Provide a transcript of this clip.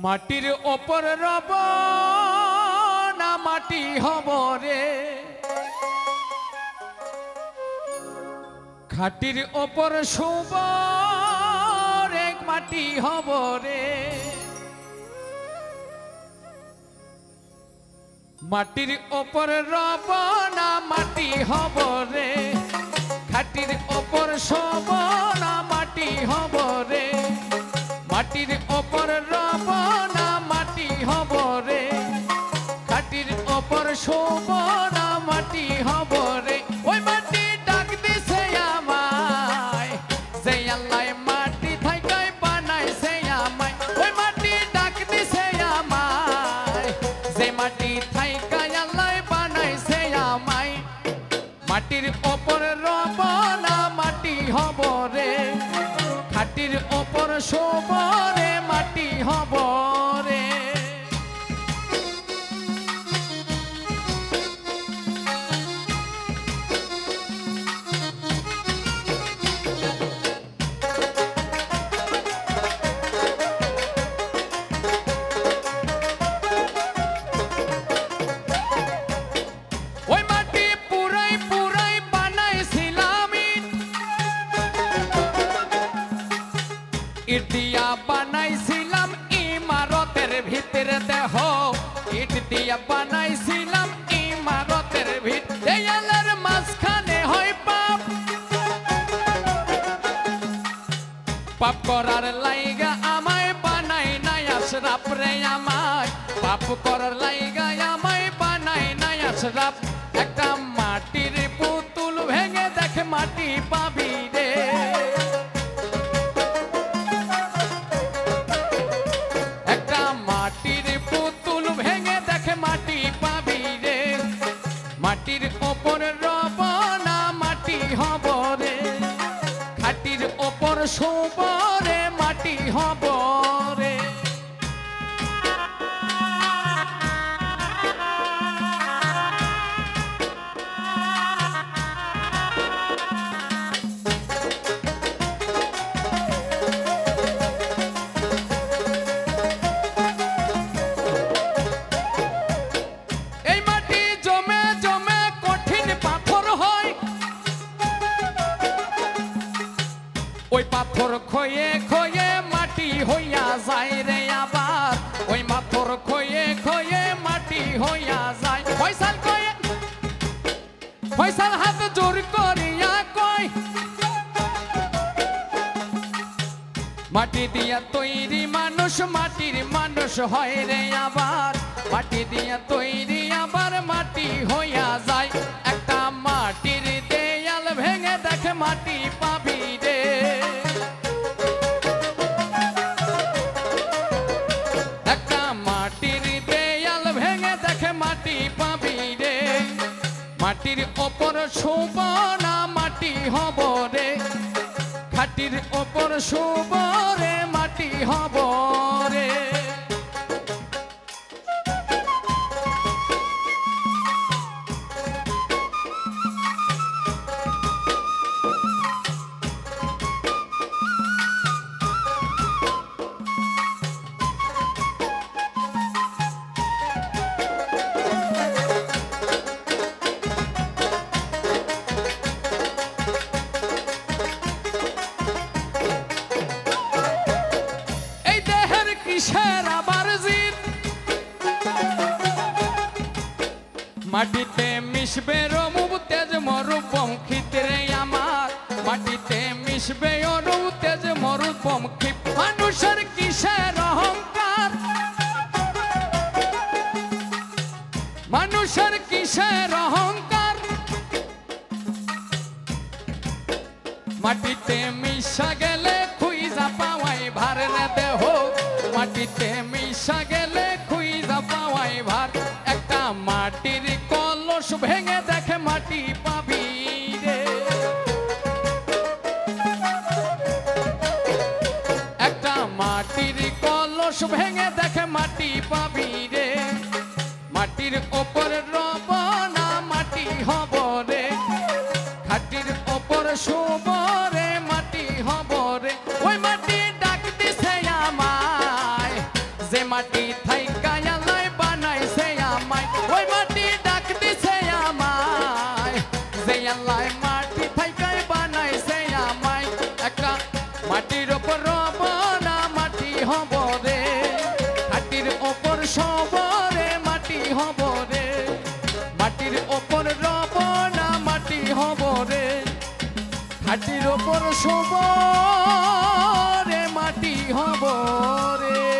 মাটির ওপর রব না মাটি হব রে, খাটির ওপর শুব রে মাটি হব রে। মাটির ওপর রব না মাটি হব রে, খাটির ওপর শুব না মাটি হব রে। মাটির ওপর রব না মাটি হব রে, খাটির ওপর শুব না মাটি হব রে। ওই মাটি ডাক দিছে আমায়, যে আল্লাহ মাটি থাইকাই বানাইছে আমায়। ওই মাটি ডাক দিছে আমায়, যে মাটি থাইকাই আল্লাহ বানাইছে আমায়। মাটির ওপর রব না মাটি হব রে, খাটির ওপর শুব রে মাটি হব রে। ওই মাটি পুরাই পুরাই বানাইছিলাম ইট দিয়া, বানাইছিলাম ইমারতের ভিতরে দেহ। ইট দিয়া বানাইছিলাম ইমারতের ভিতরে, দেয়ালের মাঝখানে হয় পাপ। পাপ করার লাইগা আমায় বানাই নাই আশরাফ রে আমায়। পাপ করার লাইগা আমায় বানাই নাই আশরাফ। একটা মাটির পুতুল ভেঙে দেখে মাটি পাবি রে। একটা মাটির পুতুল ভেঙে দেখে মাটি পাবি রে। মাটির ওপর রব না মাটি হব রে, খাটির ওপর শুব রে মাটি হব রে। এই মাটি জমে জমে কঠিন পাথর হয়, ওই পাথর খয়ে খয়ে মাটি হইয়া যায় রে আবার। ওই পাথর খয়ে খয়ে মাটি হইয়া যায়। ফয়সাল কয়ে, ফয়সাল হাত জোর করিয়া কয়, মাটি দিয়া তৈরি মানুষ মাটির মানুষ হয় রে আবার। মাটি দিয়া তৈরি আবার মাটি হইয়া যায়। একটা মাটির দেয়াল ভেঙে দেখে মাটি পাবি রে। একটা মাটির দেয়াল ভেঙে দেখে মাটি পাবি রে। মাটির ওপর শুব না মাটি হব রে, খাটির ওপর শুব রে মাটি হব রে। এই দেহের কিসের আবার জিদ, মাটিতে মিশবে রূপ তেজ মরুপম খিতরে আমার। মাটিতে মিশবে রূপ তেজ মরুপম খিত। মানুষের কিসের অহংকার, মানুষের কিসের অহংকার। মাটিতে মিশা গেলে খুইজা পাওয়াই ভার রে দেহ। মাটিতে মিশা গেলে খুইজা পাওয়াই ভার। একটা মাটির কলস ভেঙে দেখে মাটি পাবি রে। একটা মাটির কলস ভেঙে দেখে মাটি পাবি রে। মাটির ওপর রব না মাটি হব রে, খাটির ওপর শুব রে মাটি হব রে। ওই মাটি ডাক দিছে আমায়, যে মাটি থাইকা আল্লাহ বানাইছে আমায় ওই মাটি ডাক দিছে আমায় যে আল্লাহ মাটি থাইকা বানাইছে আমায় একটা মাটির উপর রব না মাটি হব রে মাটির উপর সব রে মাটি হব রে মাটির উপর রব না মাটি হব রে মাটির উপর সব রে মাটি হব রে